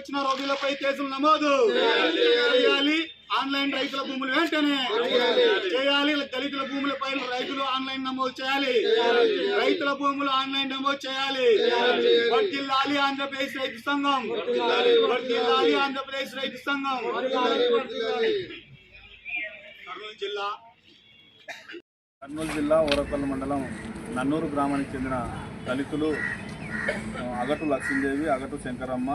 వచ్చిన రౌడీలపై కేసులు నమోదు చేయాలి. ఆన్లైన్ రైతుల భూములు వెంటనే చేయాలి. దళితుల భూములపై రైతులు ఆన్లైన్ నమోదు చేయాలి. రైతుల భూములు ఆన్లైన్ నమోదు చేయాలి. వర్ధిల్లాలి ఆంధ్రప్రదేశ్ రైతు సంఘం. వర్ధిల్లాలి ఆంధ్రప్రదేశ్ రైతు సంఘం. కర్నూలు జిల్లా ఓరపల్లి మండలం నన్నూరు గ్రామానికి చెందిన దళితులు అగటు లక్ష్మీదేవి, అగటు శంకరమ్మ,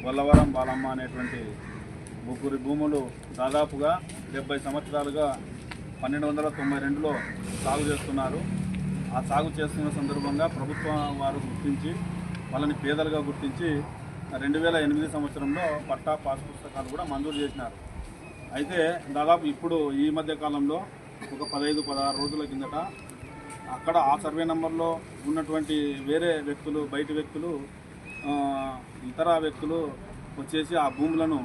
గొల్లవరం బాలమ్మ అనేటువంటి ముగ్గురి భూములు దాదాపుగా 70 సంవత్సరాలుగా 1292లో సాగు చేస్తున్నారు. ఆ సాగు చేస్తున్న సందర్భంగా ప్రభుత్వం వారు గుర్తించి వాళ్ళని పేదలుగా గుర్తించి 2008 సంవత్సరంలో పట్టా పాస్ పుస్తకాలు కూడా మంజూరు చేసినారు. అయితే దాదాపు ఇప్పుడు ఈ మధ్య కాలంలో ఒక 15-16 రోజుల కిందట అక్కడ ఆ సర్వే నెంబర్లో ఉన్నటువంటి వేరే వ్యక్తులు, బయట వ్యక్తులు, ఇతర వ్యక్తులు వచ్చేసి ఆ భూములను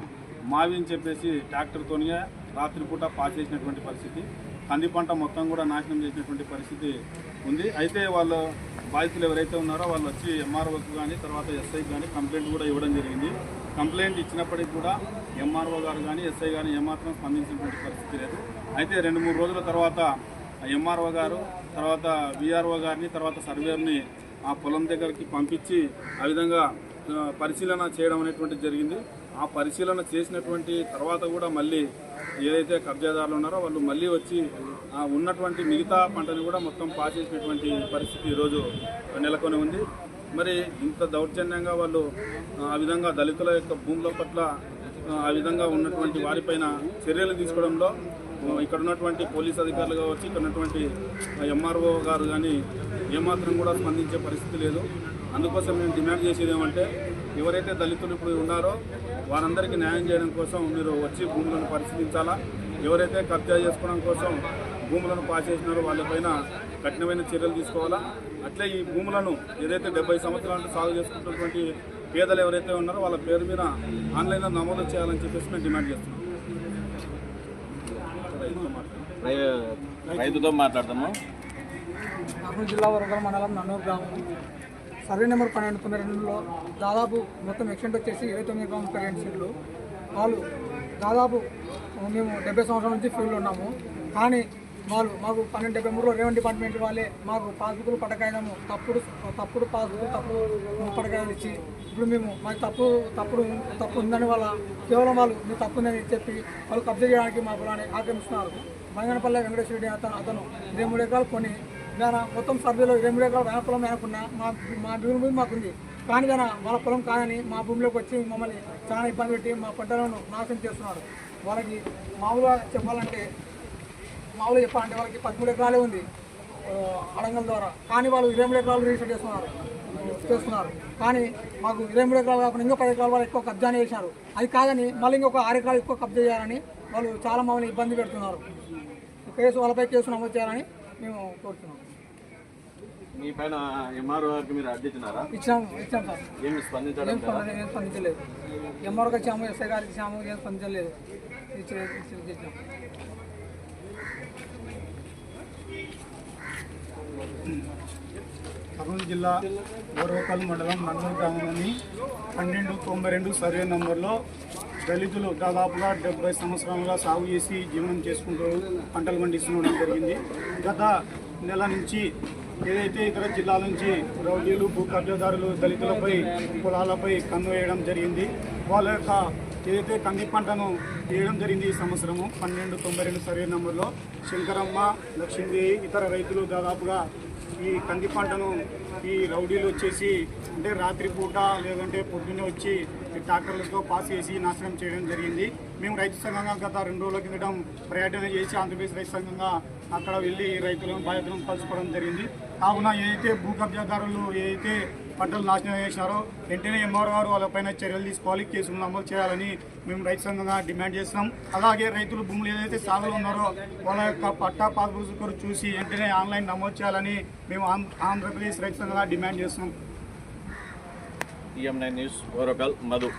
మావి అని చెప్పేసి ట్రాక్టర్తోనే రాత్రిపూట పాస్ చేసినటువంటి పరిస్థితి, కంది పంట మొత్తం కూడా నాశనం చేసినటువంటి పరిస్థితి ఉంది. అయితే వాళ్ళు బాధితులు ఎవరైతే ఉన్నారో వాళ్ళు వచ్చి ఎంఆర్ఓకి కానీ తర్వాత ఎస్ఐకి కానీ కంప్లైంట్ కూడా ఇవ్వడం జరిగింది. కంప్లైంట్ ఇచ్చినప్పటికీ కూడా ఎంఆర్ఓ గారు కానీ ఎస్ఐ కానీ ఏమాత్రం స్పందించినటువంటి పరిస్థితి లేదు. అయితే 2-3 రోజుల తర్వాత ఎంఆర్ఓ గారు, తర్వాత విఆర్ఓ గారిని, తర్వాత సర్వేర్ని ఆ పొలం దగ్గరికి పంపించి ఆ విధంగా పరిశీలన చేయడం అనేటువంటి జరిగింది. ఆ పరిశీలన చేసినటువంటి తర్వాత కూడా మళ్ళీ ఏదైతే కబ్జాదారులు ఉన్నారో వాళ్ళు మళ్ళీ వచ్చి ఉన్నటువంటి మిగతా పంటని కూడా మొత్తం పాస్ చేసినటువంటి పరిస్థితి ఈరోజు నెలకొని ఉంది. మరి ఇంత దౌర్జన్యంగా వాళ్ళు ఆ విధంగా దళితుల యొక్క భూముల పట్ల ఆ విధంగా ఉన్నటువంటి వారిపైన చర్యలు తీసుకోవడంలో ఇక్కడ ఉన్నటువంటి పోలీస్ అధికారులు కావచ్చు, ఇక్కడ ఉన్నటువంటి ఎంఆర్ఓ గారు కానీ ఏమాత్రం కూడా స్పందించే పరిస్థితి లేదు. అందుకోసం మేము డిమాండ్ చేసేది ఏమంటే, ఎవరైతే దళితులు ఇప్పుడు ఉన్నారో వారందరికీ న్యాయం చేయడం కోసం మీరు వచ్చి భూములను పరిశీలించాలా. ఎవరైతే కబ్జా చేసుకోవడం కోసం భూములను పాస్ చేసినారో వాళ్ళపైన కఠినమైన చర్యలు తీసుకోవాలా. అట్లే ఈ భూములను ఏదైతే 70 సంవత్సరాలు సాగు చేసుకుంటున్నటువంటి పేదలు ఎవరైతే ఉన్నారో వాళ్ళ పేరు మీద ఆన్లైన్లో నమోదు చేయాలని చెప్పేసి మేము డిమాండ్ చేస్తున్నాం. రైతుతో మాట్లాడతాము. కర్నూలు జిల్లా ఓరపల్లి మండలం నన్నూరు గ్రామం సర్వే నెంబర్ 1292లో దాదాపు మొత్తం ఎక్స్టెంట్ వచ్చేసి 29.32 సీట్లు. వాళ్ళు దాదాపు మేము 70 సంవత్సరాల నుంచి ఫీల్డ్లో ఉన్నాము. కానీ వాళ్ళు మాకు 1273లో రెవెన్యూ డిపార్ట్మెంట్ వాళ్ళే మాకు పాస్బుక్లు పట్టకాయము తప్పుడు పాస్బుక్ తప్పుడు పట్టకాయలు ఇచ్చి ఇప్పుడు మేము మాకు తప్పు ఉందని వాళ్ళ కేవలం వాళ్ళు మీ తప్పు ఉందని చెప్పి వాళ్ళు కబ్జా చేయడానికి మా పొలాన్ని ఆక్రమిస్తున్నారు. బంగనపల్లి వెంకటేశ్వర రెడ్డి అతను 23 ఎకరాలు కొని దాని మొత్తం సర్వేలో 23 ఎకరాలు వేన పొలం వేయకున్నా మా భూమి మాకుంది. కానీ దాని వాళ్ళ పొలం కాదని మా భూమిలోకి వచ్చి మమ్మల్ని చాలా ఇబ్బంది పెట్టి మా పంటలను నాశనం చేస్తున్నారు. వాళ్ళకి మామూలుగా చెప్పాలంటే వాళ్ళకి 13 ఎకరాలే ఉంది అడంగల్ ద్వారా. కానీ వాళ్ళు 23 ఎకరాలు రిజిస్టర్ చేస్తున్నారు. కానీ మాకు 23 ఎకరాలు కాకుండా ఇంకో 10 ఎకరాలు వాళ్ళు ఎక్కువ కబ్జానే చేశారు. అది కాదని మళ్ళీ ఇంకొక 6 ఎకరాలు ఎక్కువ కబ్జా చేయాలని వాళ్ళు చాలా మమ్మల్ని ఇబ్బంది పెడుతున్నారు. వాళ్ళపై కేసు నమోదు చేయాలని మేము కోరుతున్నాం. మీ పైన ఎంఆర్ఓ గారికి మీరు అర్జీ ఇచ్చాము సార్. ఏం స్పందించలేదు. ఎంఆర్ఓకి ఇచ్చాము, ఎస్ఐ గారికి ఇచ్చాము, ఏం స్పందించలేదు. ఇచ్చాము. కర్నూలు జిల్లా ఓరపల్లి మండలం నన్నూరు గ్రామంలోని 1292 సర్వే నెంబర్లో దళితులు దాదాపుగా 70 సంవత్సరాలుగా సాగు చేసి జీవనం చేసుకుంటూ పంటలు పండిస్తుండడం జరిగింది. గత నెల నుంచి ఏదైతే ఇతర జిల్లాల నుంచి రౌడీలు, భూ కబ్జాదారులు దళితులపై పొలాలపై కన్ను వేయడం జరిగింది. వాళ్ళ యొక్క ఏదైతే కంది పంటను వేయడం జరిగింది ఈ సంవత్సరము 1292 సర్వే నెంబర్లో శంకరమ్మ, లక్ష్మీదేవి ఇతర రైతులు దాదాపుగా ఈ కంది పంటను ఈ రౌడీలు వచ్చేసి అంటే రాత్రిపూట లేదంటే పొద్దున్నే వచ్చి ట్రాక్టర్లతో పాస్ చేసి నాశనం చేయడం జరిగింది. మేము రైతు సంఘంగా గత 2 రోజుల కిందట పర్యటన చేసి ఆంధ్రప్రదేశ్ రైతు సంఘంగా అక్కడ వెళ్ళి రైతులను బాధితులను కలుసుకోవడం జరిగింది. కావున ఏదైతే భూ కబ్జాదారులు ఏదైతే పంటలు నాశనం చేసినారో వెంటనే ఎంఆర్ఓ గారు వాళ్ళపైన చర్యలు తీసుకోవాలి, కేసులు నమోదు చేయాలని మేము రైతు సంఘంగా డిమాండ్ చేస్తున్నాం. అలాగే రైతులు భూములు ఏదైతే సాగులో ఉన్నారో వాళ్ళ యొక్క పట్టా పాస్బుక్ చూసి వెంటనే ఆన్లైన్ నమోదు చేయాలని మేము ఆంధ్రప్రదేశ్ రైతు సంఘంగా డిమాండ్ చేస్తున్నాం. TM9 news ఓరపల్లి Madhu.